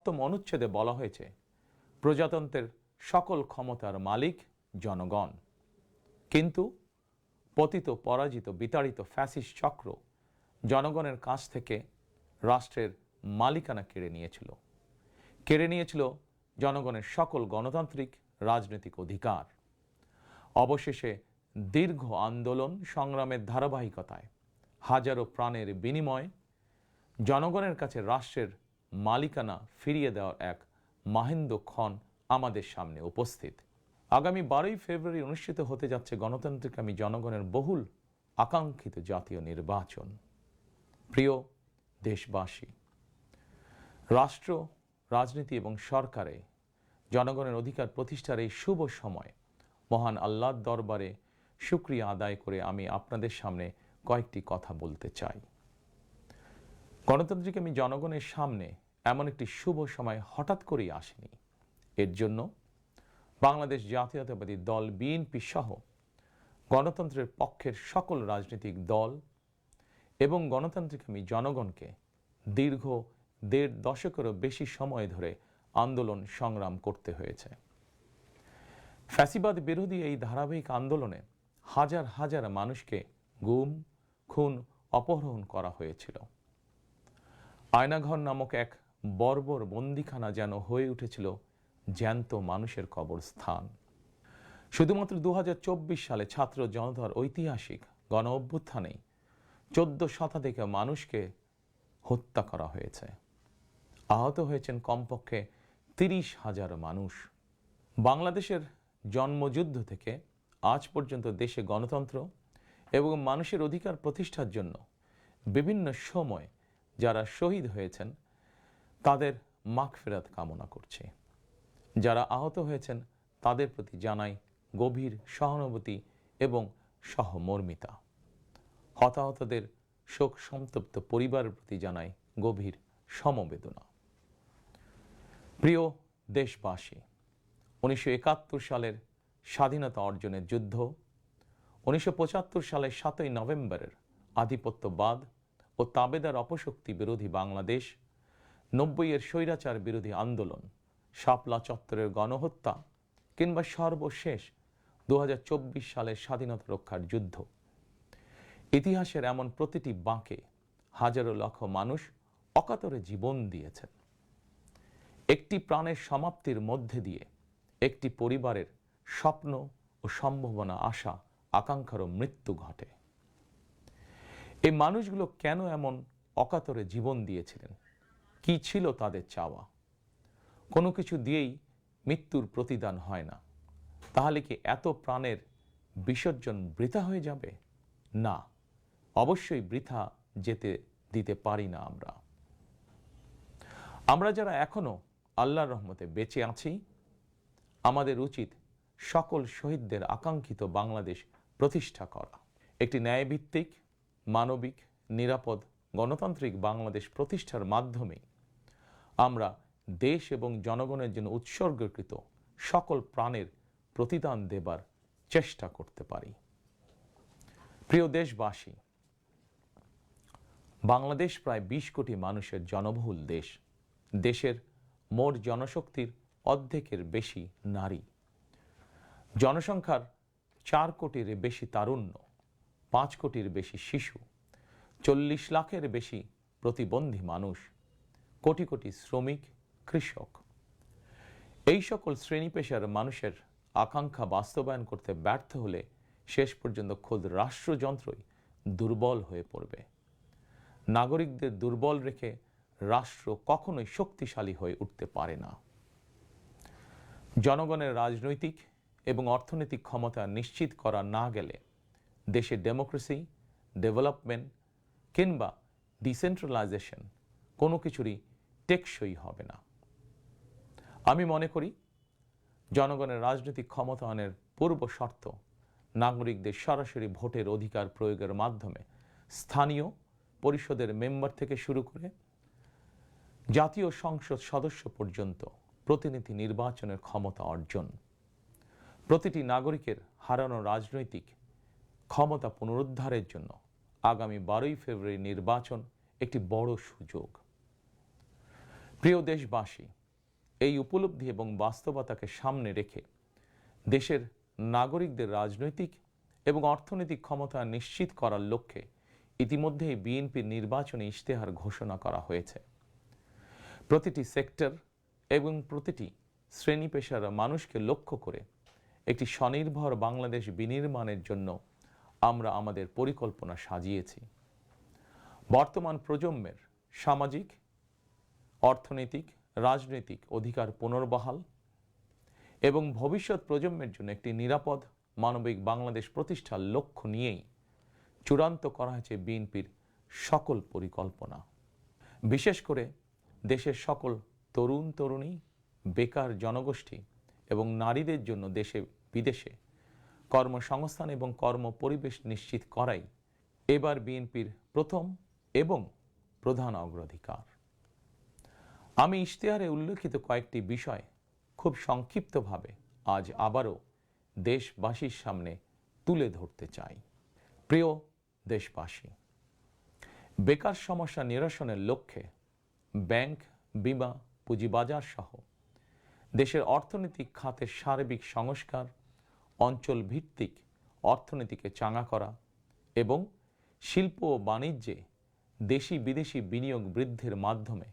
7ম অনুচ্ছেদে বলা হয়েছে প্রজাতন্ত্রের সকল ক্ষমতার মালিক জনগণ। কিন্তু পতিত পরাজিত বিতাড়িত ফ্যাসিস্ট চক্র জনগণের কাছ থেকে রাষ্ট্রের মালিকানা কেড়ে নিয়েছিল জনগণের সকল গণতান্ত্রিক রাজনৈতিক অধিকার। অবশেষে দীর্ঘ আন্দোলন সংগ্রামের ধারাবাহিকতায় হাজারো প্রাণের বিনিময়ে জনগণের কাছে রাষ্ট্রের মালিকানা ফিরিয়ে দেওয়ার এক মাহেন্দ্রক্ষণ আমাদের সামনে উপস্থিত। আগামী 12ই ফেব্রুয়ারি অনুষ্ঠিত হতে যাচ্ছে গণতান্ত্রিকামী জনগণের বহুল আকাঙ্ক্ষিত জাতীয় নির্বাচন। প্রিয় দেশবাসী, রাষ্ট্র, রাজনীতি এবং সরকারে জনগণের অধিকার প্রতিষ্ঠার এই শুভ সময় মহান আল্লাহর দরবারে শুকরিয়া আদায় করে আমি আপনাদের সামনে কয়েকটি কথা বলতে চাই। গণতান্ত্রিকামী জনগণের সামনে এমন একটি শুভ সময় হঠাৎ করেই আসেনি। এর জন্য বাংলাদেশ জাতীয়তাবাদী দল বিএনপি সহ গণতন্ত্রের পক্ষের সকল রাজনৈতিক দল এবং গণতান্ত্রিকামী জনগণকে দীর্ঘ 1.5 দশকেরও বেশি সময় ধরে আন্দোলন সংগ্রাম করতে হয়েছে। ফ্যাসিবাদ বিরোধী এই ধারাবাহিক আন্দোলনে হাজার হাজার মানুষকে গুম, খুন, অপহরণ করা হয়েছিল। আয়নাঘর নামক এক বর্বর বন্দিখানা যেন হয়ে উঠেছিল জ্যান্ত মানুষের কবরস্থান। শুধুমাত্র 2024 সালে ছাত্র জনতার ঐতিহাসিক গণ অভ্যুত্থানেই 14 শতাধিক মানুষকে হত্যা করা হয়েছে। আহত হয়েছেন কমপক্ষে 30,000 মানুষ। বাংলাদেশের জন্মযুদ্ধ থেকে আজ পর্যন্ত দেশে গণতন্ত্র এবং মানুষের অধিকার প্রতিষ্ঠার জন্য বিভিন্ন সময় যারা শহীদ হয়েছেন তাদের মাগফিরাত কামনা করছি। যারা আহত হয়েছেন তাদের প্রতি জানাই গভীর সহানুভূতি এবং সহমর্মিতা। হতাহতদের শোক সন্তপ্ত পরিবারের প্রতি জানাই গভীর সমবেদনা। প্রিয় দেশবাসী, 1971 সালের স্বাধীনতা অর্জনের যুদ্ধ, 1975 সালের 7ই নভেম্বরের আধিপত্যবাদ ও তাবেদার অপশক্তি বিরোধী বাংলাদেশ, 90-এর স্বৈরাচার বিরোধী আন্দোলন, শাপলা চত্বরের গণহত্যা কিংবা সর্বশেষ 2024 সালের স্বাধীনতা রক্ষার যুদ্ধ, ইতিহাসের এমন প্রতিটি বাঁকে হাজারো লক্ষ মানুষ অকাতরে জীবন দিয়েছেন। একটি প্রাণের সমাপ্তির মধ্যে দিয়ে একটি পরিবারের স্বপ্ন ও সম্ভাবনা, আশা আকাঙ্ক্ষারও মৃত্যু ঘটে। এই মানুষগুলো কেন এমন অকাতরে জীবন দিয়েছিলেন? কি ছিল তাদের চাওয়া? কোনো কিছু দিয়েই মৃত্যুর প্রতিদান হয় না। তাহলে কি এত প্রাণের বিসর্জন বৃথা হয়ে যাবে? না, অবশ্যই বৃথা যেতে দিতে পারি না। আমরা যারা এখনো আল্লাহর রহমতে বেঁচে আছি, আমাদের উচিত সকল শহীদদের আকাঙ্ক্ষিত বাংলাদেশ প্রতিষ্ঠা করা। একটি ন্যায়ভিত্তিক, মানবিক, নিরাপদ, গণতান্ত্রিক বাংলাদেশ প্রতিষ্ঠার মাধ্যমে আমরা দেশ এবং জনগণের জন্য উৎসর্গকৃত সকল প্রাণের প্রতিদান দেবার চেষ্টা করতে পারি। প্রিয় দেশবাসী, বাংলাদেশ প্রায় 20 কোটি মানুষের জনবহুল দেশ। দেশের মোট জনশক্তির অর্ধেকের বেশি নারী। জনসংখ্যার 4 কোটির বেশি তারুণ্য, 5 কোটির বেশি শিশু, 40 লাখের বেশি প্রতিবন্ধী মানুষ, কোটি কোটি শ্রমিক, কৃষক। এই সকল শ্রেণী পেশার মানুষের আকাঙ্ক্ষা বাস্তবায়ন করতে ব্যর্থ হলে শেষ পর্যন্ত খোদ রাষ্ট্রযন্ত্রই দুর্বল হয়ে পড়বে। নাগরিকদের দুর্বল রেখে রাষ্ট্র কখনোই শক্তিশালী হয়ে উঠতে পারে না। জনগণের রাজনৈতিক এবং অর্থনৈতিক ক্ষমতা নিশ্চিত করা না গেলে দেশে ডেমোক্রেসি, ডেভেলপমেন্ট কিংবা ডিসেন্ট্রালাইজেশন কোনো কিছুরই টেকসই হবে না। আমি মনে করি জনগণের রাজনৈতিক ক্ষমতায়নের পূর্ব শর্ত নাগরিকদের সরাসরি ভোটের অধিকার প্রয়োগের মাধ্যমে স্থানীয় পরিষদের মেম্বার থেকে শুরু করে জাতীয় সংসদ সদস্য পর্যন্ত প্রতিনিধি নির্বাচনের ক্ষমতা অর্জন। প্রতিটি নাগরিকের হারানো রাজনৈতিক ক্ষমতা পুনরুদ্ধারের জন্য আগামী 12ই ফেব্রুয়ারি নির্বাচন একটি বড় সুযোগ। প্রিয় দেশবাসী, এই উপলব্ধি এবং বাস্তবতাকে সামনে রেখে দেশের নাগরিকদের রাজনৈতিক এবং অর্থনৈতিক ক্ষমতা নিশ্চিত করার লক্ষ্যে ইতিমধ্যেই বিএনপির নির্বাচনী ইশতেহার ঘোষণা করা হয়েছে। প্রতিটি সেক্টর এবং প্রতিটি শ্রেণী পেশার মানুষকে লক্ষ্য করে একটি স্বনির্ভর বাংলাদেশ বিনির্মাণের জন্য আমরা আমাদের পরিকল্পনা সাজিয়েছি। বর্তমান প্রজন্মের সামাজিক, অর্থনৈতিক, রাজনৈতিক অধিকার পুনর্বহাল এবং ভবিষ্যৎ প্রজন্মের জন্য একটি নিরাপদ মানবিক বাংলাদেশ প্রতিষ্ঠার লক্ষ্য নিয়েই চূড়ান্ত করা হয়েছে বিএনপির সকল পরিকল্পনা। বিশেষ করে দেশের সকল তরুণ তরুণী, বেকার জনগোষ্ঠী এবং নারীদের জন্য দেশে বিদেশে কর্মসংস্থান এবং কর্ম পরিবেশ নিশ্চিত করাই এবার বিএনপির প্রথম এবং প্রধান অগ্রাধিকার। আমি ইশতেহারে উল্লেখিত কয়েকটি বিষয় খুব সংক্ষিপ্তভাবে আজ আবারও দেশবাসীর সামনে তুলে ধরতে চাই। প্রিয় দেশবাসী, বেকার সমস্যা নিরসনের লক্ষ্যে ব্যাংক, বিমা, পুঁজিবাজার সহ দেশের অর্থনৈতিক খাতের সার্বিক সংস্কার, অঞ্চল ভিত্তিক অর্থনীতিকে চাঙা করা এবং শিল্প ও বাণিজ্যে দেশি বিদেশি বিনিয়োগ বৃদ্ধির মাধ্যমে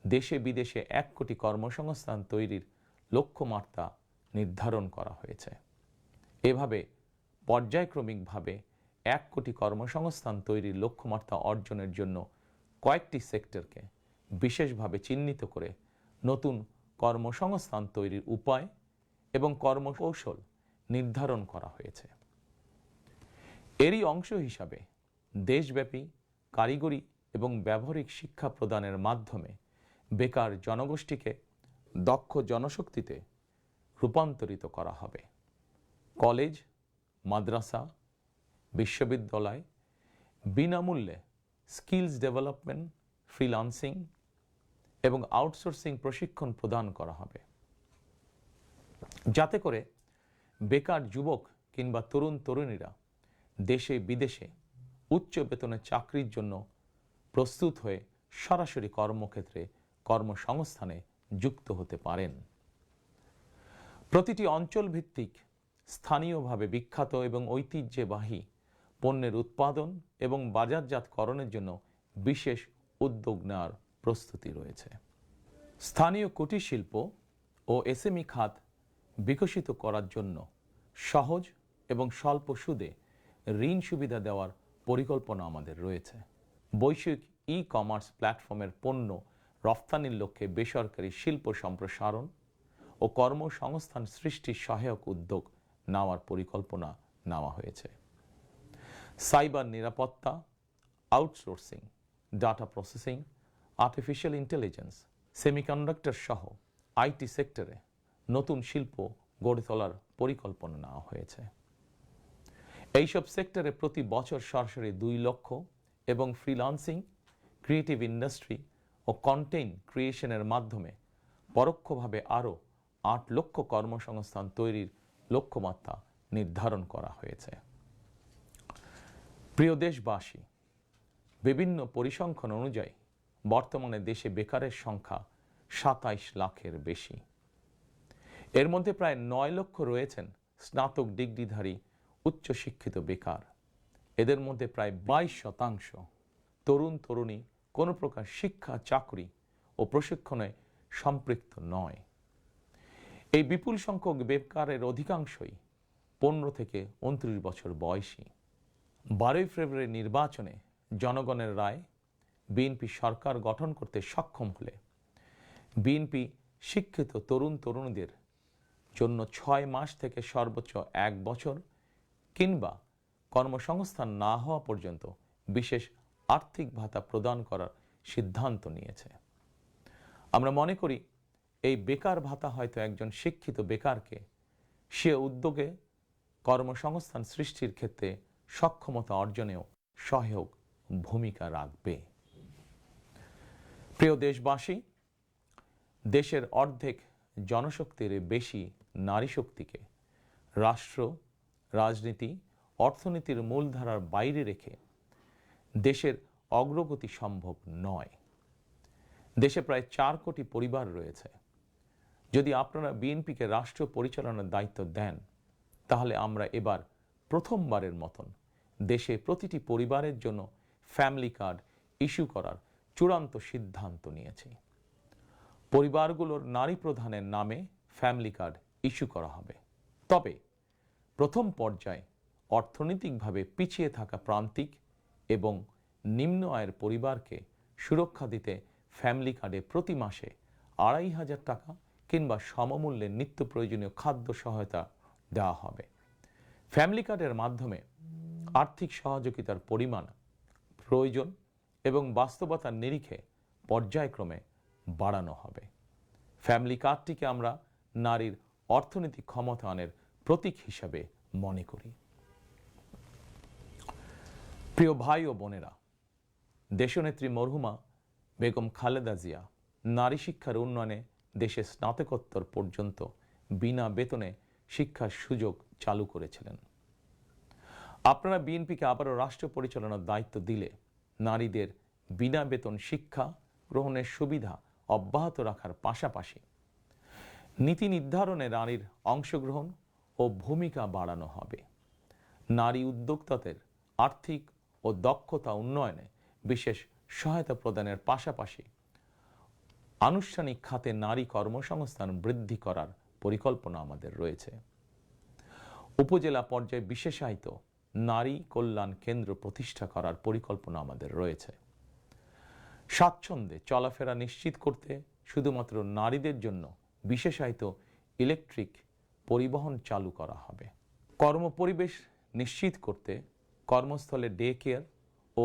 দেশে বিদেশে 1 কোটি কর্মসংস্থান তৈরির লক্ষ্যমাত্রা নির্ধারণ করা হয়েছে। এভাবে পর্যায়ক্রমিকভাবে 1 কোটি কর্মসংস্থান তৈরির লক্ষ্যমাত্রা অর্জনের জন্য কয়েকটি সেক্টরকে বিশেষভাবে চিহ্নিত করে নতুন কর্মসংস্থান তৈরির উপায় এবং কর্মকৌশল নির্ধারণ করা হয়েছে। এরই অংশ হিসাবে দেশব্যাপী কারিগরি এবং ব্যবহারিক শিক্ষা প্রদানের মাধ্যমে বেকার জনগোষ্ঠীকে দক্ষ জনশক্তিতে রূপান্তরিত করা হবে। কলেজ, মাদ্রাসা, বিশ্ববিদ্যালয় বিনামূল্যে স্কিলস ডেভেলপমেন্ট, ফ্রিল্যান্সিং এবং আউটসোর্সিং প্রশিক্ষণ প্রদান করা হবে, যাতে করে বেকার যুবক কিংবা তরুণ তরুণীরা দেশে বিদেশে উচ্চ বেতনের চাকরির জন্য প্রস্তুত হয়ে সরাসরি কর্মক্ষেত্রে কর্মসংস্থানে যুক্ত হতে পারেন। প্রতিটি অঞ্চল ভিত্তিক স্থানীয়ভাবে বিখ্যাত এবং ঐতিহ্যবাহী পণ্যের উৎপাদন এবং বাজারজাতকরণের জন্য বিশেষ উদ্যোগ নেওয়ার প্রস্তুতি রয়েছে। স্থানীয় কুটির শিল্প ও এসএমই খাত বিকশিত করার জন্য সহজ এবং স্বল্প সুদে ঋণ সুবিধা দেওয়ার পরিকল্পনা আমাদের রয়েছে। বৈশ্বিক ই-কমার্স প্ল্যাটফর্মের পণ্য রফতানির লক্ষ্যে বেসরকারি শিল্প সম্প্রসারণ ও কর্মসংস্থান সৃষ্টির সহায়ক উদ্যোগ নেওয়ার পরিকল্পনা নেওয়া হয়েছে। সাইবার নিরাপত্তা, outsourcing, data processing, artificial intelligence, semiconductor সহ আইটি সেক্টরে নতুন শিল্প গড়ে তোলার পরিকল্পনা নেওয়া হয়েছে। এইসব সেক্টরে প্রতি বছর সরাসরি 2 লক্ষ এবং ফ্রিল্যান্সিং, ক্রিয়েটিভ ইন্ডাস্ট্রি ও কন্টেন্ট ক্রিয়েশনের মাধ্যমে পরোক্ষভাবে আরও 8 লক্ষ কর্মসংস্থান তৈরির লক্ষ্যমাত্রা নির্ধারণ করা হয়েছে। প্রিয় দেশবাসী, বিভিন্ন পরিসংখ্যান অনুযায়ী বর্তমানে দেশে বেকারের সংখ্যা 27 লাখের বেশি। এর মধ্যে প্রায় 9 লক্ষ রয়েছেন স্নাতক ডিগ্রিধারী উচ্চশিক্ষিত বেকার। এদের মধ্যে প্রায় 22% তরুণ তরুণী কোনো প্রকার শিক্ষা, চাকরি ও প্রশিক্ষণে সম্পৃক্ত নয়। এই বিপুল সংখ্যক বেকারের অধিকাংশই 15 থেকে 29 বছর বয়সী। 12 ফেব্রুয়ারি নির্বাচনে জনগণের রায় বিএনপি সরকার গঠন করতে সক্ষম হলে বিএনপি শিক্ষিত তরুণ তরুণীদের জন্য 6 মাস থেকে সর্বোচ্চ 1 বছর কিংবা কর্মসংস্থান না হওয়া পর্যন্ত বিশেষ আর্থিক ভাতা প্রদান করার সিদ্ধান্ত নিয়েছে। আমরা মনে করি এই বেকার ভাতা হয়তো একজন শিক্ষিত বেকারকে সে উদ্যোগে কর্মসংস্থান সৃষ্টির ক্ষেত্রে সক্ষমতা অর্জনেও সহায়ক ভূমিকা রাখবে। প্রিয় দেশবাসী, দেশের অর্ধেক জনশক্তির বেশি নারী শক্তিকে রাষ্ট্র, রাজনীতি, অর্থনীতির মূলধারার বাইরে রেখে দেশের অগ্রগতি সম্ভব নয়। দেশে প্রায় 4 কোটি পরিবার রয়েছে। যদি আপনারা বিএনপিকে রাষ্ট্র পরিচালনার দায়িত্ব দেন, তাহলে আমরা এবার প্রথমবারের মতন দেশে প্রতিটি পরিবারের জন্য ফ্যামিলি কার্ড ইস্যু করার চূড়ান্ত সিদ্ধান্ত নিয়েছি। পরিবারগুলোর নারী প্রধানের নামে ফ্যামিলি কার্ড ইস্যু করা হবে। তবে প্রথম পর্যায়ে অর্থনৈতিকভাবে পিছিয়ে থাকা প্রান্তিক এবং নিম্ন আয়ের পরিবারকে সুরক্ষা দিতে ফ্যামিলি কার্ডে প্রতি মাসে 2,500 টাকা কিংবা সমমূল্যের নিত্য প্রয়োজনীয় খাদ্য সহায়তা দেওয়া হবে। ফ্যামিলি কার্ডের মাধ্যমে আর্থিক সহযোগিতার পরিমাণ, প্রয়োজন এবং বাস্তবতার নিরিখে পর্যায়ক্রমে বাড়ানো হবে। ফ্যামিলি কার্ডটিকে আমরা নারীর অর্থনৈতিক ক্ষমতায়নের প্রতীক হিসাবে মনে করি। প্রিয় ভাই ও বোনেরা, দেশনেত্রী মরহুমা বেগম খালেদা জিয়া নারী শিক্ষার উন্নয়নে দেশে স্নাতকোত্তর পর্যন্ত বিনা বেতনে শিক্ষার সুযোগ চালু করেছিলেন। আপনারা বিএনপিকে আবারও রাষ্ট্র পরিচালনার দায়িত্ব দিলে নারীদের বিনা বেতন শিক্ষা গ্রহণের সুবিধা অব্যাহত রাখার পাশাপাশি নীতি নির্ধারণে নারীর অংশগ্রহণ ও ভূমিকা বাড়ানো হবে। নারী উদ্যোক্তাদের আর্থিক ও দক্ষতা উন্নয়নে বিশেষ সহায়তা প্রদানের পাশাপাশি আনুষ্ঠানিক খাতে নারী কর্মসংস্থান বৃদ্ধি করার পরিকল্পনা আমাদের রয়েছে। উপজেলা পর্যায়ে বিশেষায়িত নারী কল্যাণ কেন্দ্র প্রতিষ্ঠা করার পরিকল্পনা আমাদের রয়েছে। স্বাচ্ছন্দ্যে চলাফেরা নিশ্চিত করতে শুধুমাত্র নারীদের জন্য বিশেষায়িত ইলেকট্রিক পরিবহন চালু করা হবে। কর্মপরিবেশ নিশ্চিত করতে কর্মস্থলে ডে কেয়ার ও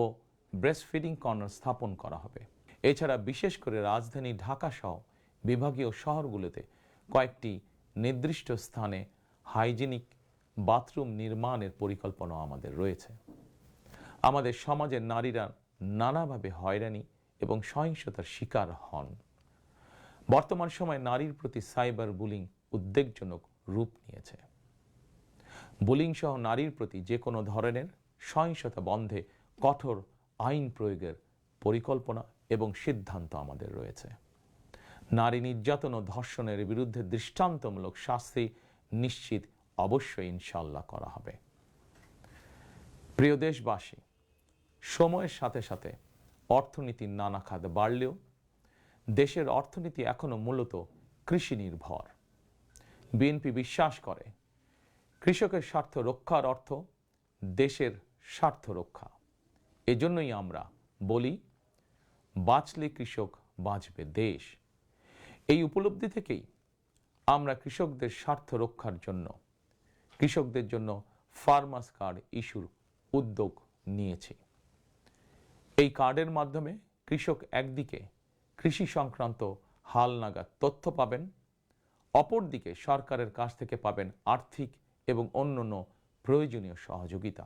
ব্রেস্টফিডিং কর্নার স্থাপন করা হবে। এছাড়া বিশেষ করে রাজধানী ঢাকা সহ বিভাগীয় শহরগুলোতে কয়েকটি নির্দিষ্ট স্থানে হাইজিনিক বাথরুম নির্মাণের পরিকল্পনা আমাদের রয়েছে। আমাদের সমাজের নারীরা নানাভাবে হয়রানি এবং সহিংসতার শিকার হন। বর্তমান সময়ে নারীর প্রতি সাইবার বুলিং উদ্বেগজনক রূপ নিয়েছে। বুলিং সহ নারীর প্রতি যে কোনো ধরনের সহিংসতা বন্ধে কঠোর আইন প্রয়োগের পরিকল্পনা এবং সিদ্ধান্ত আমাদের রয়েছে। নারী নির্যাতন ও ধর্ষণের বিরুদ্ধে দৃষ্টান্তমূলক শাস্তি নিশ্চিত অবশ্যই ইনশাআল্লাহ করা হবে। প্রিয় দেশবাসী, সময়ের সাথে সাথে অর্থনীতির নানা খাত বাড়লেও দেশের অর্থনীতি এখনো মূলত কৃষি নির্ভর। বিএনপি বিশ্বাস করে কৃষকের স্বার্থ রক্ষার অর্থ দেশের স্বার্থ রক্ষা। এজন্যই আমরা বলি, বাঁচলে কৃষক বাঁচবে দেশ। এই উপলব্ধি থেকেই আমরা কৃষকদের স্বার্থ রক্ষার জন্য কৃষকদের জন্য ফার্মার্স কার্ড ইস্যুর উদ্যোগ নিয়েছি। এই কার্ডের মাধ্যমে কৃষক একদিকে কৃষি সংক্রান্ত হালনাগাদ তথ্য পাবেন, অপরদিকে সরকারের কাছ থেকে পাবেন আর্থিক এবং অন্যান্য প্রয়োজনীয় সহযোগিতা।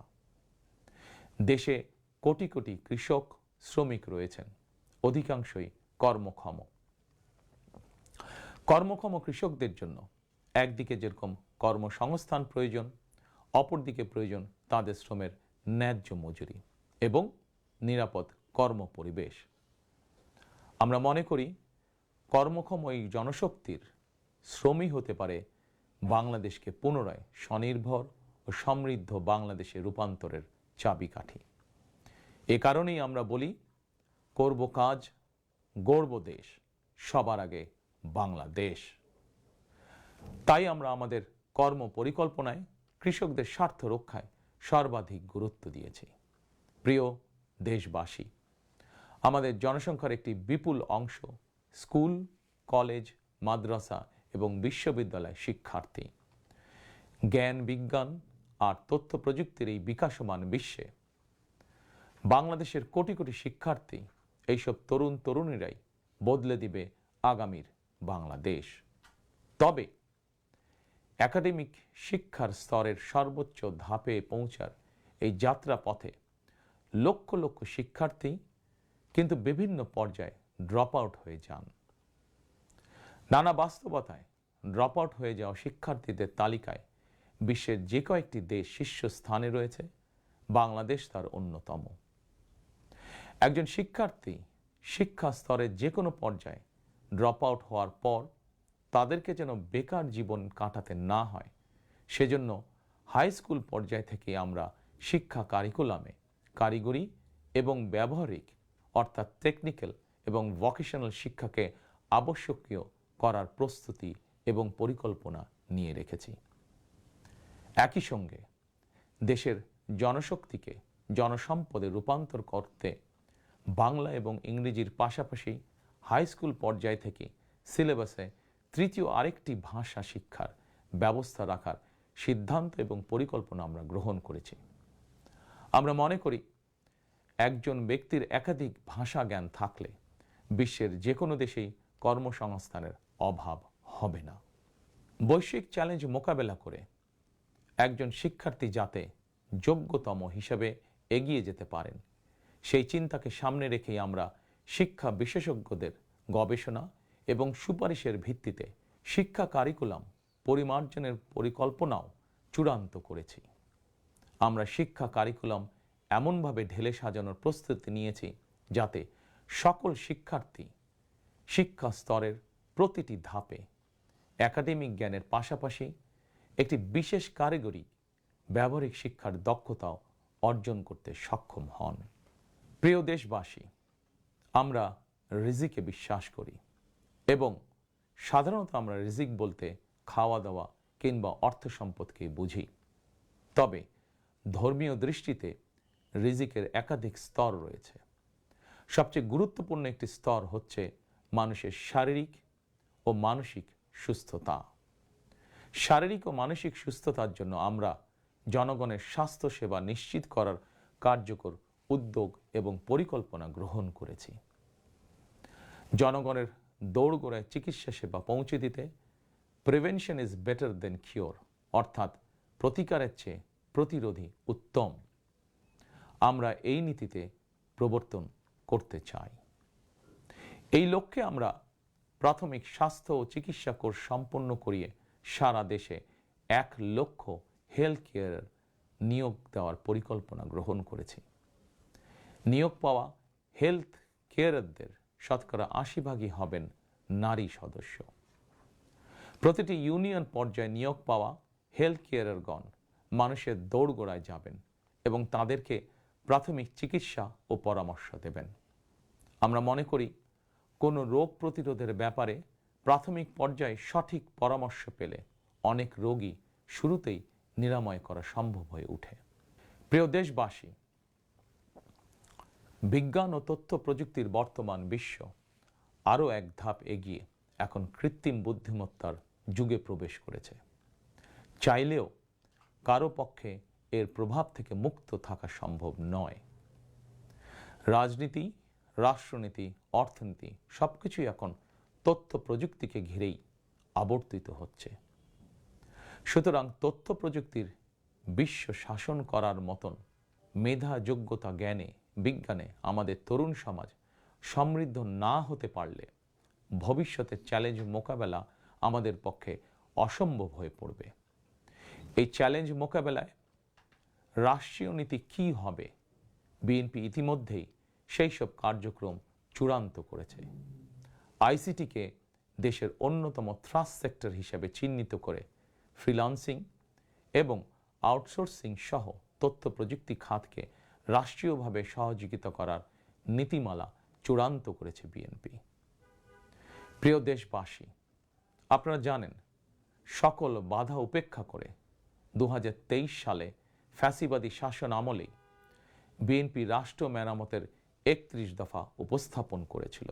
দেশে কোটি কোটি কৃষক শ্রমিক রয়েছেন, অধিকাংশই কর্মক্ষম কৃষকদের জন্য একদিকে যেরকম কর্মসংস্থান প্রয়োজন, অপরদিকে প্রয়োজন তাদের শ্রমের ন্যায্য মজুরি এবং নিরাপদ কর্মপরিবেশ। আমরা মনে করি কর্মক্ষম এই জনশক্তির শ্রমই হতে পারে বাংলাদেশকে পুনরায় স্বনির্ভর ও সমৃদ্ধ বাংলাদেশে রূপান্তরের চাবিকাঠি। এ কারণেই আমরা বলি, করব কাজ, গড়ব দেশ, সবার আগে বাংলাদেশ। তাই আমরা আমাদের কর্ম পরিকল্পনায় কৃষকদের স্বার্থ রক্ষায় সর্বাধিক গুরুত্ব দিয়েছি। প্রিয় দেশবাসী, আমাদের জনসংখ্যার একটি বিপুল অংশ স্কুল, কলেজ, মাদ্রাসা এবং বিশ্ববিদ্যালয় শিক্ষার্থী। জ্ঞান, বিজ্ঞান আর তথ্য প্রযুক্তির এই বিকাশমান বিশ্বে বাংলাদেশের কোটি কোটি শিক্ষার্থী, এইসব তরুণ তরুণীরাই বদলে দিবে আগামীর বাংলাদেশ। তবে একাডেমিক শিক্ষার স্তরের সর্বোচ্চ ধাপে পৌঁছার এই যাত্রা পথে লক্ষ লক্ষ শিক্ষার্থী কিন্তু বিভিন্ন পর্যায়ে ড্রপ আউট হয়ে যান। নানা বাস্তবতায় ড্রপ আউট হয়ে যাওয়া শিক্ষার্থীদের তালিকায় বিশ্বের যে কয়েকটি দেশ শীর্ষস্থানে রয়েছে, বাংলাদেশ তার অন্যতম। একজন শিক্ষার্থী শিক্ষা স্তরের যে কোনো পর্যায়ে ড্রপ আউট হওয়ার পর তাদেরকে যেন বেকার জীবন কাটাতে না হয়, সেজন্য হাই স্কুল পর্যায় থেকে আমরা শিক্ষা কারিকুলামে কারিগরি এবং ব্যবহারিক অর্থাৎ টেকনিক্যাল এবং ভোকেশনাল শিক্ষাকে আবশ্যকীয় করার প্রস্তুতি এবং পরিকল্পনা নিয়ে রেখেছি। একই সঙ্গে দেশের জনশক্তিকে জনসম্পদে রূপান্তর করতে বাংলা এবং ইংরেজির পাশাপাশি হাই স্কুল পর্যায় থেকে সিলেবাসে তৃতীয় আরেকটি ভাষা শিক্ষার ব্যবস্থা রাখার সিদ্ধান্ত এবং পরিকল্পনা আমরা গ্রহণ করেছি। আমরা মনে করি একজন ব্যক্তির একাধিক ভাষা জ্ঞান থাকলে বিশ্বের যে কোনো দেশেই কর্মসংস্থানের অভাব হবে না। বৈশ্বিক চ্যালেঞ্জ মোকাবেলা করে একজন শিক্ষার্থী যাতে যোগ্যতম হিসেবে এগিয়ে যেতে পারেন, সেই চিন্তাকে সামনে রেখেই আমরা শিক্ষা বিশেষজ্ঞদের গবেষণা এবং সুপারিশের ভিত্তিতে শিক্ষা কারিকুলাম পরিমার্জনের পরিকল্পনাও চূড়ান্ত করেছি। আমরা শিক্ষা কারিকুলাম এমনভাবে ঢেলে সাজানোর প্রস্তুতি নিয়েছি যাতে সকল শিক্ষার্থী শিক্ষা স্তরের প্রতিটি ধাপে একাডেমিক জ্ঞানের পাশাপাশি একটি বিশেষ কারিগরি ব্যবহারিক শিক্ষার দক্ষতাও অর্জন করতে সক্ষম হন। প্রিয় দেশবাসী, আমরা রিজিকে বিশ্বাস করি এবং সাধারণত আমরা রিজিক বলতে খাওয়া দাওয়া কিংবা অর্থ সম্পদকে বুঝি। তবে ধর্মীয় দৃষ্টিতে রিজিকের একাধিক স্তর রয়েছে। সবচেয়ে গুরুত্বপূর্ণ একটি স্তর হচ্ছে মানুষের শারীরিক ও মানসিক সুস্থতা। শারীরিক ও মানসিক সুস্থতার জন্য আমরা জনগণের স্বাস্থ্যসেবা নিশ্চিত করার কার্যকর উদ্যোগ এবং পরিকল্পনা গ্রহণ করেছি। জনগণের দৌড়গোড়ায় চিকিৎসা সেবা পৌঁছে দিতে prevention is better then cure, অর্থাৎ প্রতিকারের চেয়ে প্রতিরোধী উত্তম, আমরা এই নীতিতে প্রবর্তন করতে চাই। এই লক্ষ্যে আমরা প্রাথমিক স্বাস্থ্য ও চিকিৎসা কোর্স সম্পন্ন করিয়ে সারা দেশে 1 লক্ষ হেলথ কেয়ার নিয়োগ দেওয়ার পরিকল্পনা গ্রহণ করেছি। নিয়োগ পাওয়া হেলথ কেয়ারদের শতকরা 80% হবেন নারী সদস্য। প্রতিটি ইউনিয়ন পর্যায়ে নিয়োগ পাওয়া হেলথ কেয়ারগণ মানুষের দৌড়গোড়ায় যাবেন এবং তাদেরকে প্রাথমিক চিকিৎসা ও পরামর্শ দেবেন। আমরা মনে করি কোনো রোগ প্রতিরোধের ব্যাপারে প্রাথমিক পর্যায়ে সঠিক পরামর্শ পেলে অনেক রোগী শুরুতেই নিরাময় করা সম্ভব হয়ে ওঠে। প্রিয় দেশবাসী, বিজ্ঞান ও তথ্য প্রযুক্তির বর্তমান বিশ্ব আরও এক ধাপ এগিয়ে এখন কৃত্রিম বুদ্ধিমত্তার যুগে প্রবেশ করেছে। চাইলেও কারো পক্ষে এর প্রভাব থেকে মুক্ত থাকা সম্ভব নয়। রাজনীতি, রাষ্ট্রনীতি, অর্থনীতি সবকিছুই এখন তথ্য প্রযুক্তিকে ঘিরেই আবর্তিত হচ্ছে। সুতরাং তথ্য প্রযুক্তির বিশ্ব শাসন করার মতন মেধা, যোগ্যতা, জ্ঞানে, বিজ্ঞানে আমাদের তরুণ সমাজ সমৃদ্ধ না হতে পারলে ভবিষ্যতের চ্যালেঞ্জ মোকাবেলা আমাদের পক্ষে অসম্ভব হয়ে পড়বে। এই চ্যালেঞ্জ মোকাবেলায় রাষ্ট্রীয় নীতি কী হবে, বিএনপি ইতিমধ্যেই সেই সব কার্যক্রম চূড়ান্ত করেছে। আইসিটিকে দেশের অন্যতম থ্রাস্ট সেক্টর হিসেবে চিহ্নিত করে ফ্রিল্যান্সিং এবং আউটসোর্সিং সহ তথ্য প্রযুক্তি খাতকে রাষ্ট্রীয়ভাবে সহযোগিতা করার নীতিমালা চূড়ান্ত করেছে বিএনপি। প্রিয় দেশবাসী, আপনারা জানেন সকল বাধা উপেক্ষা করে 2023 সালে ফ্যাসিবাদী শাসন আমলেই বিএনপি রাষ্ট্র মেরামতের 31 দফা উপস্থাপন করেছিল।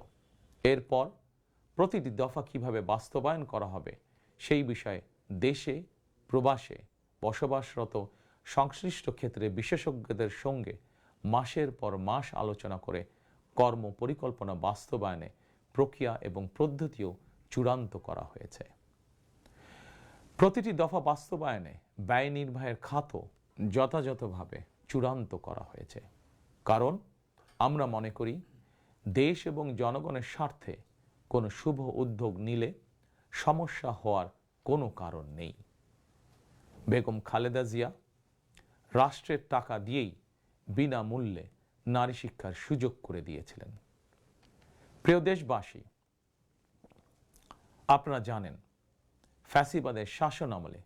এরপর প্রতিটি দফা কিভাবে বাস্তবায়ন করা হবে সেই বিষয়ে দেশে প্রবাসে বসবাসরত সংশ্লিষ্ট ক্ষেত্রে বিশেষজ্ঞদের সঙ্গে মাসের পর মাস আলোচনা করে কর্ম পরিকল্পনা বাস্তবায়নে প্রক্রিয়া এবং পদ্ধতিও চূড়ান্ত করা হয়েছে। প্রতিটি দফা বাস্তবায়নে ব্যয় নির্বাহের খাতও যথাযথভাবে চূড়ান্ত করা হয়েছে। কারণ আমরা মনে করি দেশ এবং জনগণের স্বার্থে কোনো শুভ উদ্যোগ নিলে সমস্যা হওয়ার কোনো কারণ নেই। বেগম খালেদা জিয়া রাষ্ট্রের টাকা দিয়েই বিনামূল্যে নারী শিক্ষার সুযোগ করে দিয়েছিলেন। প্রিয় দেশবাসী, আপনারা জানেন ফ্যাসিবাদের শাসন আমলে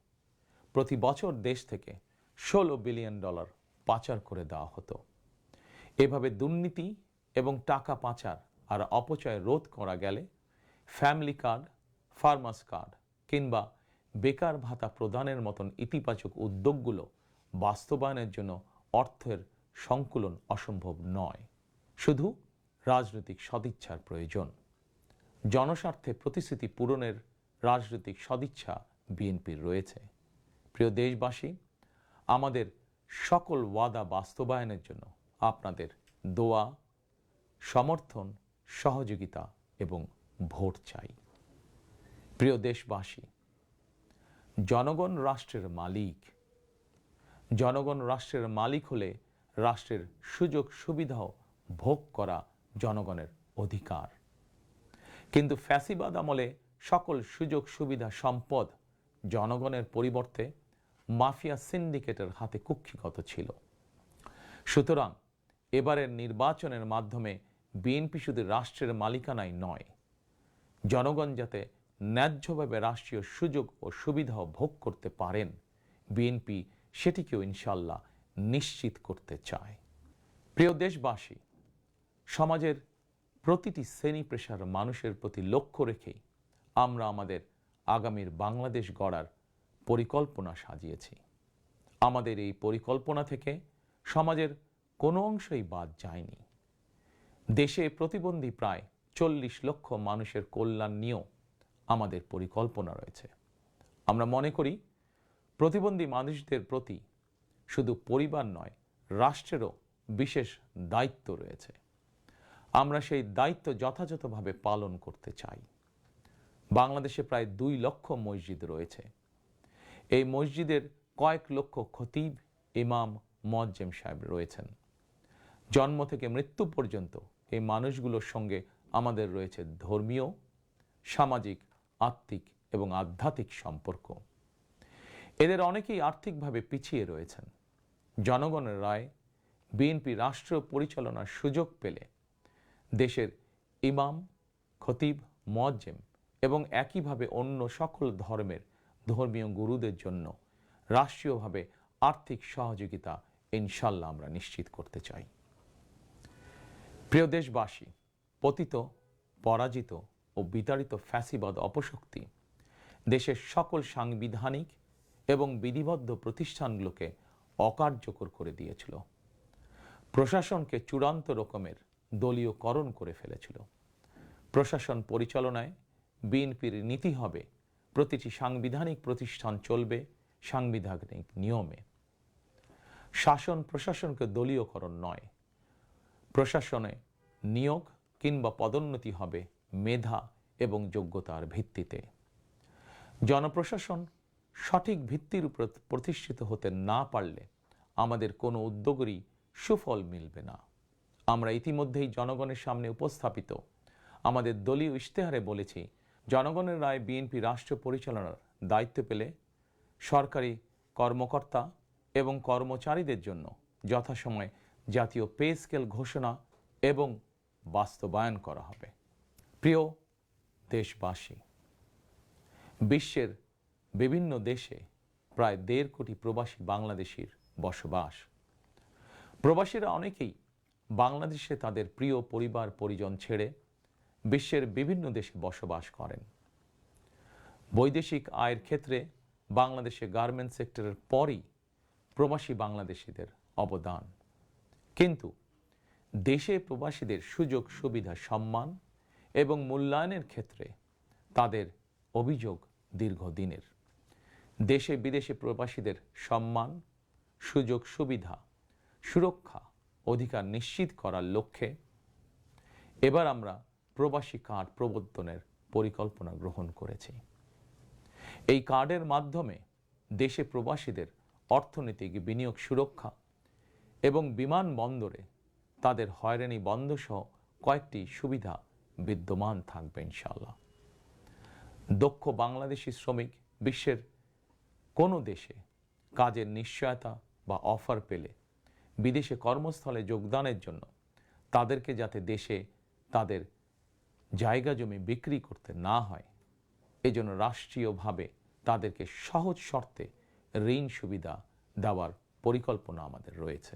প্রতি বছর দেশ থেকে $16 বিলিয়ন পাচার করে দেওয়া হতো। এভাবে দুর্নীতি এবং টাকা পাচার আর অপচয় রোধ করা গেলে ফ্যামিলি কার্ড, ফার্মার্স কার্ড কিংবা বেকার ভাতা প্রদানের মতন ইতিবাচক উদ্যোগগুলো বাস্তবায়নের জন্য অর্থের সংকুলন অসম্ভব নয়। শুধু রাজনৈতিক সদিচ্ছার প্রয়োজন। জনস্বার্থে প্রতিশ্রুতি পূরণের রাজনৈতিক সদিচ্ছা বিএনপির রয়েছে। প্রিয় দেশবাসী, আমাদের সকল ওয়াদা বাস্তবায়নের জন্য আপনাদের দোয়া, সমর্থন, সহযোগিতা এবং ভোট চাই। প্রিয় দেশবাসী, জনগণ রাষ্ট্রের মালিক। জনগণ রাষ্ট্রের মালিক হলে রাষ্ট্রের সুযোগ সুবিধাও ভোগ করা জনগণের অধিকার। কিন্তু ফ্যাসিবাদ আমলে সকল সুযোগ সুবিধা সম্পদ জনগণের পরিবর্তে মাফিয়া সিন্ডিকেটের হাতে কুক্ষিগত ছিল। সুতরাং এবারের নির্বাচনের মাধ্যমে বিএনপি শুধু রাষ্ট্রের মালিকানাই নয়, জনগণ যাতে ন্যায্যভাবে রাষ্ট্রীয় সুযোগ ও সুবিধাও ভোগ করতে পারেন, বিএনপি সেটিকেও ইনশাল্লাহ নিশ্চিত করতে চায়। প্রিয় দেশবাসী, সমাজের প্রতিটি শ্রেণী পেশার মানুষের প্রতি লক্ষ্য রেখেই আমরা আমাদের আগামীর বাংলাদেশ গড়ার পরিকল্পনা সাজিয়েছি। আমাদের এই পরিকল্পনা থেকে সমাজের কোনো অংশই বাদ যায়নি। দেশে প্রতিবন্ধী প্রায় 40 লক্ষ মানুষের কল্যাণ নিয়েও আমাদের পরিকল্পনা রয়েছে। আমরা মনে করি প্রতিবন্ধী মানুষদের প্রতি শুধু পরিবার নয়, রাষ্ট্রেরও বিশেষ দায়িত্ব রয়েছে। আমরা সেই দায়িত্ব যথাযথভাবে পালন করতে চাই। বাংলাদেশে প্রায় 2 লক্ষ মসজিদ রয়েছে। এই মসজিদের কয়েক লক্ষ খতিব, ইমাম, মুয়াজ্জিম সাহেব রয়েছেন। জন্ম থেকে মৃত্যু পর্যন্ত এই মানুষগুলোর সঙ্গে আমাদের রয়েছে ধর্মীয়, সামাজিক, আত্মিক এবং আধ্যাত্মিক সম্পর্ক। এদের অনেকেই আর্থিকভাবে পিছিয়ে রয়েছেন। জনগণের রায় বিএনপি রাষ্ট্র পরিচালনার সুযোগ পেলে দেশের ইমাম, খতিব, মুয়াজ্জিম এবং একইভাবে অন্য সকল ধর্মের ধর্মীয় গুরুদের জন্য রাষ্ট্রীয়ভাবে আর্থিক সহযোগিতা ইনশাল্লাহ আমরা নিশ্চিত করতে চাই। প্রিয় দেশবাসী, পতিত, পরাজিত ও বিতাড়িত ফ্যাসিবাদ অপশক্তি দেশের সকল সাংবিধানিক এবং বিধিবদ্ধ প্রতিষ্ঠানগুলোকে অকার্যকর করে দিয়েছিল। প্রশাসনকে চূড়ান্ত রকমের দলীয়করণ করে ফেলেছিল। প্রশাসন পরিচালনায় বিএনপির নীতি হবে প্রতিটি সাংবিধানিক প্রতিষ্ঠান চলবে সাংবিধানিক নিয়মে। শাসন প্রশাসনকে দলীয়করণ নয়। প্রশাসনে নিয়োগ কিংবা পদোন্নতি হবে মেধা এবং যোগ্যতার ভিত্তিতে। জনপ্রশাসন সঠিক ভিত্তির উপর প্রতিষ্ঠিত হতে না পারলে আমাদের কোনো উদ্যোগেরই সুফল মিলবে না। আমরা ইতিমধ্যেই জনগণের সামনে উপস্থাপিত আমাদের দলীয় ইশতেহারে বলেছি, জনগণের রায় বিএনপি রাষ্ট্র পরিচালনার দায়িত্ব পেলে সরকারি কর্মকর্তা এবং কর্মচারীদের জন্য যথাসময়ে জাতীয় পে স্কেল ঘোষণা এবং বাস্তবায়ন করা হবে। প্রিয় দেশবাসী, বিশ্বের বিভিন্ন দেশে প্রায় 1.5 কোটি প্রবাসী বাংলাদেশির বসবাস। প্রবাসীরা অনেকেই বাংলাদেশে তাদের প্রিয় পরিবার পরিজন ছেড়ে বিশ্বের বিভিন্ন দেশে বসবাস করেন। বৈদেশিক আয়ের ক্ষেত্রে বাংলাদেশে গার্মেন্টস সেক্টরের পরই প্রবাসী বাংলাদেশিদের অবদান। কিন্তু দেশে প্রবাসীদের সুযোগ সুবিধা, সম্মান এবং মূল্যায়নের ক্ষেত্রে তাদের অভিযোগ দীর্ঘদিনের। দেশে বিদেশে প্রবাসীদের সম্মান, সুযোগ সুবিধা, সুরক্ষা, অধিকার নিশ্চিত করার লক্ষ্যে এবার আমরা প্রবাসী কার্ড প্রবর্তনের পরিকল্পনা গ্রহণ করেছি। এই কার্ডের মাধ্যমে দেশে প্রবাসীদের অর্থনৈতিক বিনিয়োগ সুরক্ষা এবং বিমানবন্দরে তাদের হয়রানি বন্ধ সহ কয়েকটি সুবিধা বিদ্যমান থাকবে ইনশাআল্লাহ। দক্ষ বাংলাদেশি শ্রমিক বিশ্বের কোনো দেশে কাজের নিশ্চয়তা বা অফার পেলে বিদেশে কর্মস্থলে যোগদানের জন্য তাদেরকে যাতে দেশে তাদের জায়গা জমি বিক্রি করতে না হয়, এজন্য রাষ্ট্রীয়ভাবে তাদেরকে সহজ শর্তে ঋণ সুবিধা দেওয়ার পরিকল্পনা আমাদের রয়েছে।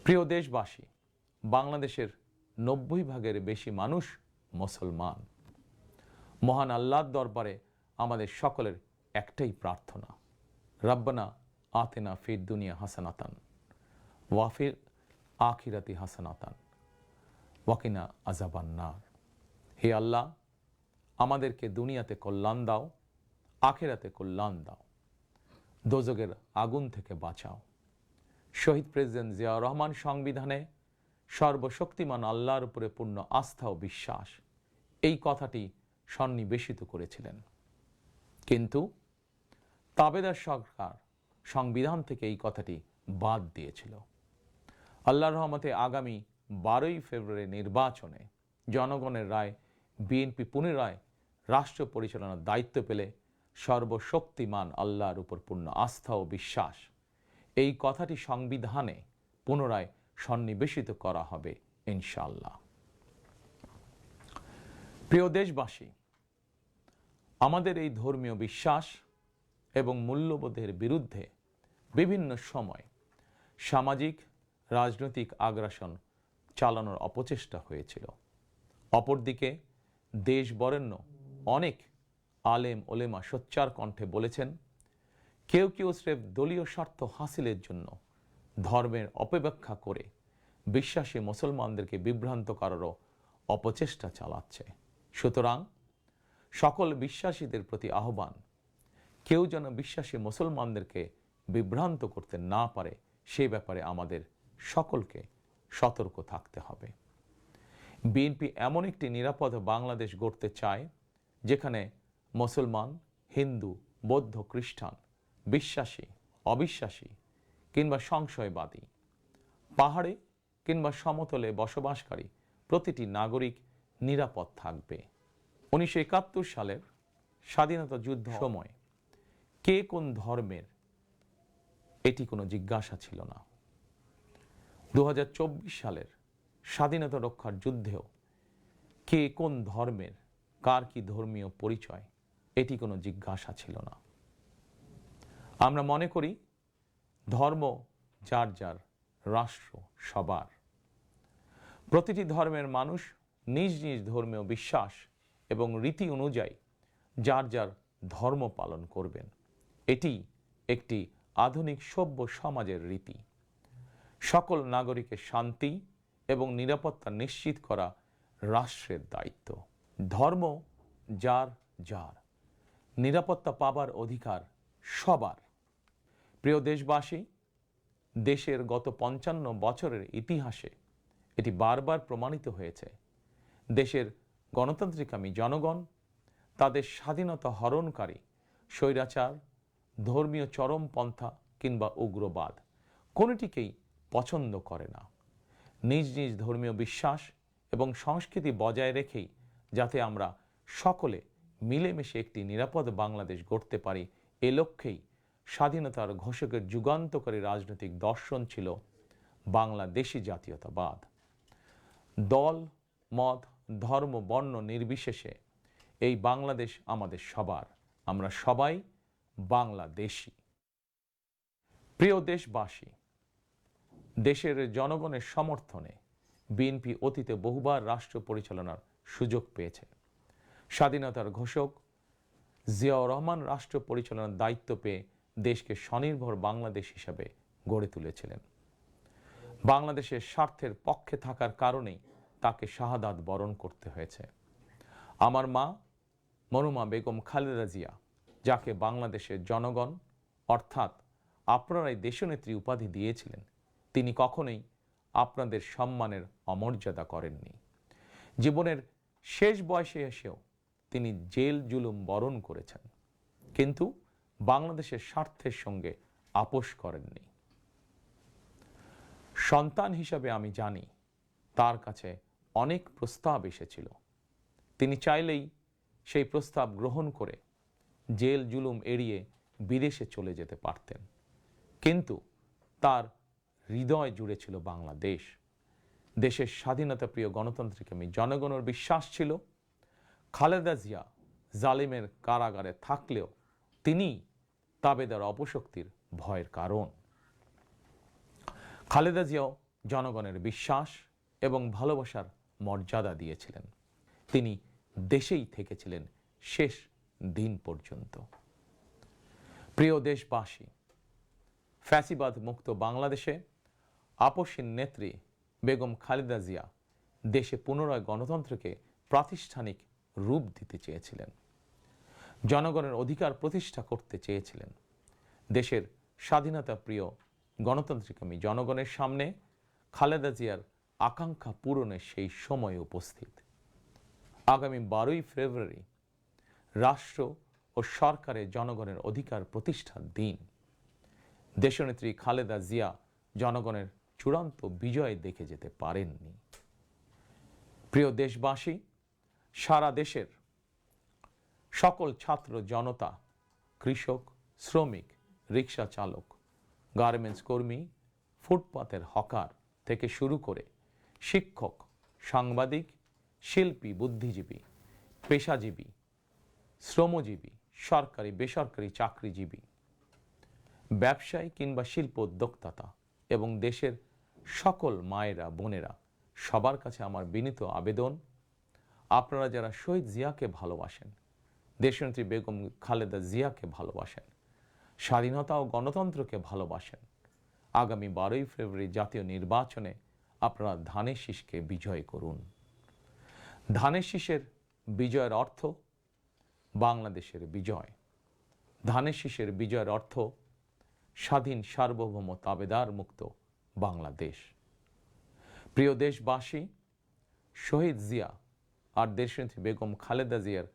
প্রিয় দেশবাসী, বাংলাদেশের 90% বেশি মানুষ মুসলমান। মহান আল্লাহর দরবারে আমাদের সকলের একটাই প্রার্থনা, রব্বানা আতিনা ফিদ দুনিয়া হাসানাতান ওয়া ফিল আখিরাতি হাসানাতান ওয়া কিনা আযাবান নার। হে আল্লাহ, আমাদেরকে দুনিয়াতে কল্যাণ দাও, আখিরাতে কল্যাণ দাও, দোজখের আগুন থেকে বাঁচাও। শহীদ প্রেসিডেন্ট জিয়াউর রহমান সংবিধানে সর্বশক্তিমান আল্লাহর উপরে পূর্ণ আস্থা ও বিশ্বাস, এই কথাটি সন্নিবেশিত করেছিলেন। কিন্তু তাবেদার সরকার সংবিধান থেকে এই কথাটি বাদ দিয়েছিল। আল্লাহর রহমতে আগামী 12ই ফেব্রুয়ারি নির্বাচনে জনগণের রায় বিএনপি পুনরায় রাষ্ট্র পরিচালনার দায়িত্ব পেলে সর্বশক্তিমান আল্লাহর উপর পূর্ণ আস্থা ও বিশ্বাস, এই কথাটি সংবিধানে পুনরায় সন্নিবেশিত করা হবে ইনশাআল্লাহ। প্রিয় দেশবাসী, আমাদের এই ধর্মীয় বিশ্বাস এবং মূল্যবোধের বিরুদ্ধে বিভিন্ন সময় সামাজিক রাজনৈতিক আগ্রাসন চালানোর অপচেষ্টা হয়েছিল। অপরদিকে দেশ বরেণ্য অনেক আলেম ওলেমা সোচ্চার কণ্ঠে বলেছেন, কেউ কেউ স্রেফ দলীয় স্বার্থ হাসিলের জন্য ধর্মের অপব্যাখ্যা করে বিশ্বাসী মুসলমানদেরকে বিভ্রান্ত করারও অপচেষ্টা চালাচ্ছে। সুতরাং সকল বিশ্বাসীদের প্রতি আহ্বান, কেউ যেন বিশ্বাসী মুসলমানদেরকে বিভ্রান্ত করতে না পারে, সে ব্যাপারে আমাদের সকলকে সতর্ক থাকতে হবে। বিএনপি এমন একটি নিরাপদ বাংলাদেশ গড়তে চায় যেখানে মুসলমান, হিন্দু, বৌদ্ধ, খ্রিস্টান, বিশ্বাসী, অবিশ্বাসী কিংবা সংশয়বাদী, পাহাড়ে কিংবা সমতলে বসবাসকারী প্রতিটি নাগরিক নিরাপদ থাকবে। 1971 সালের স্বাধীনতা যুদ্ধ সময় কে কোন ধর্মের, এটি কোনো জিজ্ঞাসা ছিল না। 2024 সালের স্বাধীনতা রক্ষার যুদ্ধেও কে কোন ধর্মের, কার কি ধর্মীয় পরিচয়, এটি কোনো জিজ্ঞাসা ছিল না। আমরা মনে করি ধর্ম যার যার, রাষ্ট্র সবার। প্রতিটি ধর্মের মানুষ নিজ নিজ ধর্মীয় বিশ্বাস এবং রীতি অনুযায়ী যার যার ধর্ম পালন করবেন। এটি একটি আধুনিক সভ্য সমাজের রীতি। সকল নাগরিকের শান্তি এবং নিরাপত্তা নিশ্চিত করা রাষ্ট্রের দায়িত্ব। ধর্ম যার যার, নিরাপত্তা পাবার অধিকার সবার। প্রিয় দেশবাসী, দেশের গত 55 বছরের ইতিহাসে এটি বারবার প্রমাণিত হয়েছে, দেশের গণতান্ত্রিকামী জনগণ তাদের স্বাধীনতা হরণকারী স্বৈরাচার, ধর্মীয় চরমপন্থা কিংবা উগ্রবাদ কোনোটিকেই পছন্দ করে না। নিজ নিজ ধর্মীয় বিশ্বাস এবং সংস্কৃতি বজায় রেখেই যাতে আমরা সকলে মিলেমিশে একটি নিরাপদ বাংলাদেশ গড়তে পারি, এ লক্ষ্যেই স্বাধীনতার ঘোষকের যুগান্তকারী রাজনৈতিক দর্শন ছিল বাংলাদেশী জাতীয়তাবাদ। দল, মত, ধর্ম, বর্ণ নির্বিশেষে এই বাংলাদেশ আমাদের সবার, আমরা সবাই বাংলাদেশী। প্রিয় দেশবাসী, দেশের জনগণের সমর্থনে বিএনপি অতীতে বহুবার রাষ্ট্র পরিচালনার সুযোগ পেয়েছে। স্বাধীনতার ঘোষক জিয়াউর রহমান রাষ্ট্র পরিচালনার দায়িত্ব পেয়ে দেশকে স্বনির্ভর বাংলাদেশ হিসাবে গড়ে তুলেছিলেন। বাংলাদেশের স্বার্থের পক্ষে থাকার কারণেই তাকে শাহাদাত বরণ করতে হয়েছে। আমার মা মরহুমা বেগম খালেদা জিয়া, যাকে বাংলাদেশের জনগণ অর্থাৎ আপনারাই দেশনেত্রী উপাধি দিয়েছিলেন, তিনি কখনোই আপনাদের সম্মানের অমর্যাদা করেননি। জীবনের শেষ বয়সে এসেও তিনি জেল জুলুম বরণ করেছেন, কিন্তু বাংলাদেশের স্বার্থের সঙ্গে আপোষ করেননি। সন্তান হিসাবে আমি জানি তার কাছে অনেক প্রস্তাব এসেছিল। তিনি চাইলেই সেই প্রস্তাব গ্রহণ করে জেল জুলুম এড়িয়ে বিদেশে চলে যেতে পারতেন, কিন্তু তার হৃদয় জুড়ে ছিল বাংলাদেশ। দেশের স্বাধীনতা প্রিয় গণতন্ত্রকামী জনগণের বিশ্বাস ছিল খালেদা জিয়া জালিমের কারাগারে থাকলেও তিনি তাবেদার অপশক্তির ভয়ের কারণ। খালেদা জিয়াও জনগণের বিশ্বাস এবং ভালোবাসার মর্যাদা দিয়েছিলেন। তিনি দেশেই থেকেছিলেন শেষ দিন পর্যন্ত। প্রিয় দেশবাসী, ফ্যাসিবাদ মুক্ত বাংলাদেশে আপসীন নেত্রী বেগম খালেদা জিয়া দেশে পুনরায় গণতন্ত্রকে প্রাতিষ্ঠানিক রূপ দিতে চেয়েছিলেন, জনগণের অধিকার প্রতিষ্ঠা করতে চেয়েছিলেন। দেশের স্বাধীনতা প্রিয় গণতন্ত্রকামী জনগণের সামনে খালেদা জিয়ার আকাঙ্ক্ষা পূরণের সেই সময় উপস্থিত। আগামী 12ই ফেব্রুয়ারি রাষ্ট্র ও সরকারের জনগণের অধিকার প্রতিষ্ঠার দিন। দেশনেত্রী খালেদা জিয়া জনগণের চূড়ান্ত বিজয় দেখে যেতে পারেননি। প্রিয় দেশবাসী, সারা দেশের সকল ছাত্র জনতা, কৃষক, শ্রমিক, রিক্সা চালক, গার্মেন্টস কর্মী, ফুটপাতের হকার থেকে শুরু করে শিক্ষক, সাংবাদিক, শিল্পী, বুদ্ধিজীবী, পেশাজীবী, শ্রমজীবী, সরকারি বেসরকারি চাকরিজীবী, ব্যবসায়ী কিংবা শিল্প উদ্যোক্তা এবং দেশের সকল মায়েরা, বোনেরা, সবার কাছে আমার বিনীত আবেদন, আপনারা যারা শহীদ জিয়াকে ভালোবাসেন, দেশনেত্রী বেগম খালেদা জিয়াকে ভালোবাসেন, স্বাধীনতা ও গণতন্ত্রকে ভালোবাসেন, আগামী 12ই ফেব্রুয়ারি জাতীয় নির্বাচনে আপনারা ধানের শীষকে বিজয় করুন। ধানের শীষের বিজয়ের অর্থ বাংলাদেশের বিজয়। ধানের শীষের বিজয়ের অর্থ স্বাধীন, সার্বভৌম, তাবেদার মুক্ত বাংলাদেশ। প্রিয় দেশবাসী, শহীদ জিয়া আর দেশনেত্রী বেগম খালেদা জিয়ার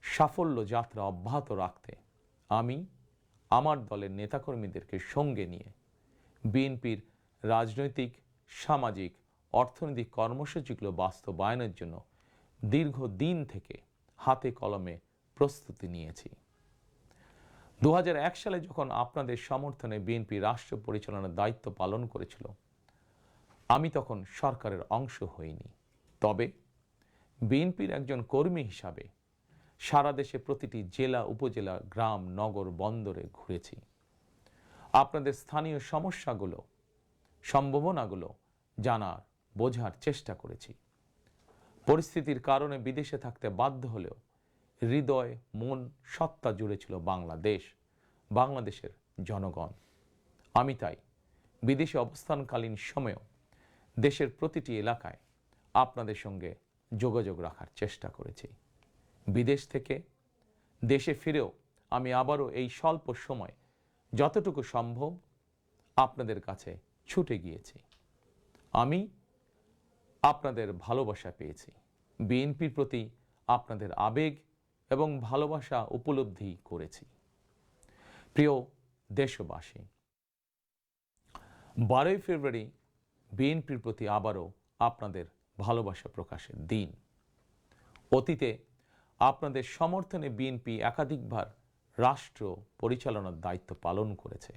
সাফল্য যাত্রা অব্যাহত রাখতে আমি আমার দলের নেতাকর্মীদেরকে সঙ্গে নিয়ে বিএনপির রাজনৈতিক, সামাজিক, অর্থনৈতিক কর্মসূচিগুলো বাস্তবায়নের জন্য দীর্ঘদিন থেকে হাতে কলমে প্রস্তুতি নিয়েছি। 2001 সালে যখন আপনাদের সমর্থনে বিএনপি রাষ্ট্র পরিচালনার দায়িত্ব পালন করেছিল, আমি তখন সরকারের অংশ হইনি। তবে বিএনপির একজন কর্মী হিসাবে সারা দেশে প্রতিটি জেলা, উপজেলা, গ্রাম, নগর, বন্দরে ঘুরেছি। আপনাদের স্থানীয় সমস্যাগুলো, সম্ভাবনাগুলো জানার, বোঝার চেষ্টা করেছি। পরিস্থিতির কারণে বিদেশে থাকতে বাধ্য হলেও হৃদয়, মন, সত্তা জুড়ে ছিল বাংলাদেশ, বাংলাদেশের জনগণ। আমি তাই বিদেশে অবস্থানকালীন সময়েও দেশের প্রতিটি এলাকায় আপনাদের সঙ্গে যোগাযোগ রাখার চেষ্টা করেছি। বিদেশ থেকে দেশে ফিরেও আমি আবারও এই স্বল্প সময় যতটুকু সম্ভব আপনাদের কাছে ছুটে গিয়েছি। আমি আপনাদের ভালোবাসা পেয়েছি, বিএনপির প্রতি আপনাদের আবেগ এবং ভালোবাসা উপলব্ধি করেছি। প্রিয় দেশবাসী, 12ই ফেব্রুয়ারি বিএনপির প্রতি আবারও আপনাদের ভালোবাসা প্রকাশের দিন। অতীতে আপনাদের সমর্থনে বিএনপি একাধিকবার রাষ্ট্র পরিচালনার দায়িত্ব পালন করেছে।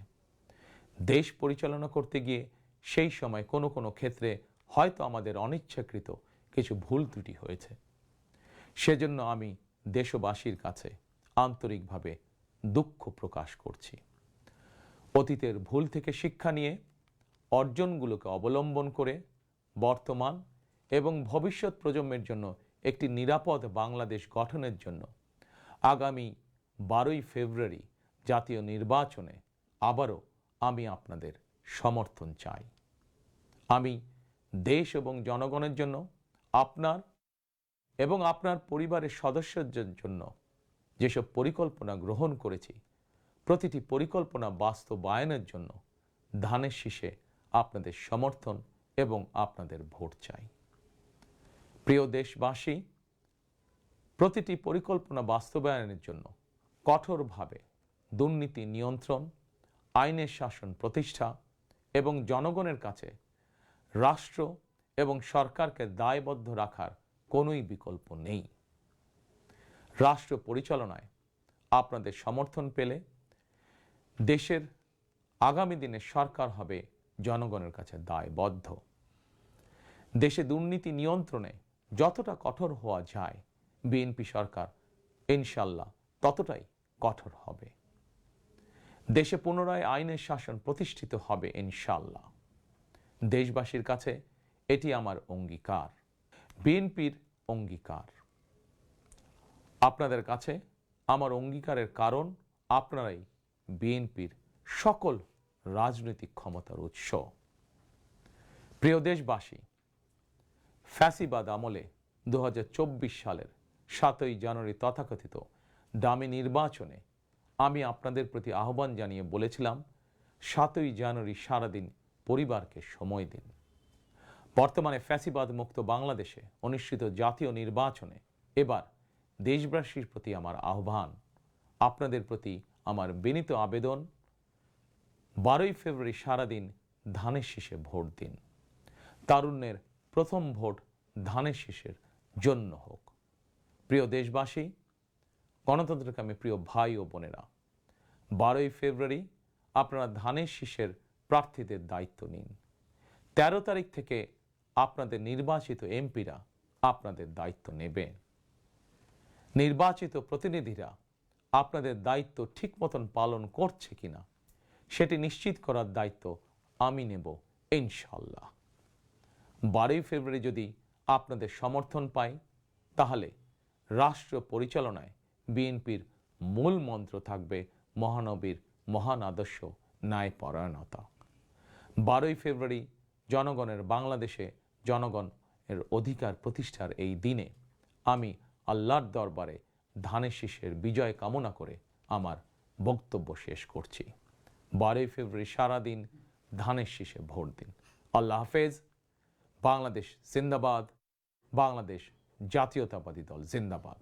দেশ পরিচালনা করতে গিয়ে সেই সময় কোনো কোনো ক্ষেত্রে হয়তো আমাদের অনিচ্ছাকৃত কিছু ভুল ত্রুটি হয়েছে। সেজন্য আমি দেশবাসীর কাছে আন্তরিকভাবে দুঃখ প্রকাশ করছি। অতীতের ভুল থেকে শিক্ষা নিয়ে অর্জনগুলোকে অবলম্বন করে বর্তমান এবং ভবিষ্যৎ প্রজন্মের জন্য একটি নিরাপদ বাংলাদেশ গঠনের জন্য আগামী 12ই ফেব্রুয়ারি জাতীয় নির্বাচনে আবারও আমি আপনাদের সমর্থন চাই। আমি দেশ এবং জনগণের জন্য, আপনার এবং আপনার পরিবারের সদস্যদের জন্য যেসব পরিকল্পনা গ্রহণ করেছি, প্রতিটি পরিকল্পনা বাস্তবায়নের জন্য ধানের শীষে আপনাদের সমর্থন এবং আপনাদের ভোট চাই। প্রিয় দেশবাসী, প্রতিটি পরিকল্পনা বাস্তবায়নের জন্য কঠোরভাবে দুর্নীতি নিয়ন্ত্রণ, আইনের শাসন প্রতিষ্ঠা এবং জনগণের কাছে রাষ্ট্র এবং সরকারকে দায়বদ্ধ রাখার কোনোই বিকল্প নেই। রাষ্ট্র পরিচালনায় আপনাদের সমর্থন পেলে দেশের আগামী দিনে সরকার হবে জনগণের কাছে দায়বদ্ধ। দেশে দুর্নীতি নিয়ন্ত্রণে যতটা কঠোর হওয়া যায় বিএনপি সরকার ইনশাল্লাহ ততটাই কঠোর হবে। দেশে পুনরায় আইনের শাসন প্রতিষ্ঠিত হবে ইনশাল্লাহ। দেশবাসীর কাছে এটি আমার অঙ্গীকার, বিএনপির অঙ্গীকার। আপনাদের কাছে আমার অঙ্গীকারের কারণ আপনারাই বিএনপির সকল রাজনৈতিক ক্ষমতার উৎস। প্রিয় দেশবাসী, ফ্যাসিবাদ আমলে 2024 সালের 7ই জানুয়ারি তথাকথিত দামি নির্বাচনে আমি আপনাদের প্রতি আহ্বান জানিয়ে বলেছিলাম 7ই জানুয়ারি সারাদিন পরিবারকে সময় দিন। বর্তমানে ফ্যাসিবাদ মুক্ত বাংলাদেশে অনুষ্ঠিত জাতীয় নির্বাচনে এবার দেশবাসীর প্রতি আমার আহ্বান, আপনাদের প্রতি আমার বিনীত আবেদন, 12ই ফেব্রুয়ারি সারাদিন ধানের শীষে ভোট দিন। তারুণ্যের প্রথম ভোট ধানের শীষের জন্য হোক। প্রিয় দেশবাসী, গণতন্ত্রকামী প্রিয় ভাই ও বোনেরা, 12ই ফেব্রুয়ারি আপনারা ধানের শীষের প্রার্থীদের দায়িত্ব নিন। 13 তারিখ থেকে আপনাদের নির্বাচিত এমপিরা আপনাদের দায়িত্ব নেবেন। নির্বাচিত প্রতিনিধিরা আপনাদের দায়িত্ব ঠিক মতন পালন করছে কিনা সেটি নিশ্চিত করার দায়িত্ব আমি নেব ইনশাল্লাহ। 12ই ফেব্রুয়ারি যদি আপনাদের সমর্থন পাই তাহলে রাষ্ট্র পরিচালনায় বিএনপির মূল মন্ত্র থাকবে মহানবীর মহান আদর্শ ন্যায়পরায়ণতা। 12ই ফেব্রুয়ারি জনগণের বাংলাদেশে জনগণের অধিকার প্রতিষ্ঠার এই দিনে আমি আল্লাহর দরবারে ধানের শীষের বিজয় কামনা করে আমার বক্তব্য শেষ করছি। 12ই ফেব্রুয়ারি সারাদিন ধানের শীষে ভোট দিন। আল্লাহ হাফেজ। বাংলাদেশ জিন্দাবাদ। বাংলাদেশ জাতীয়তাবাদী দল জিন্দাবাদ।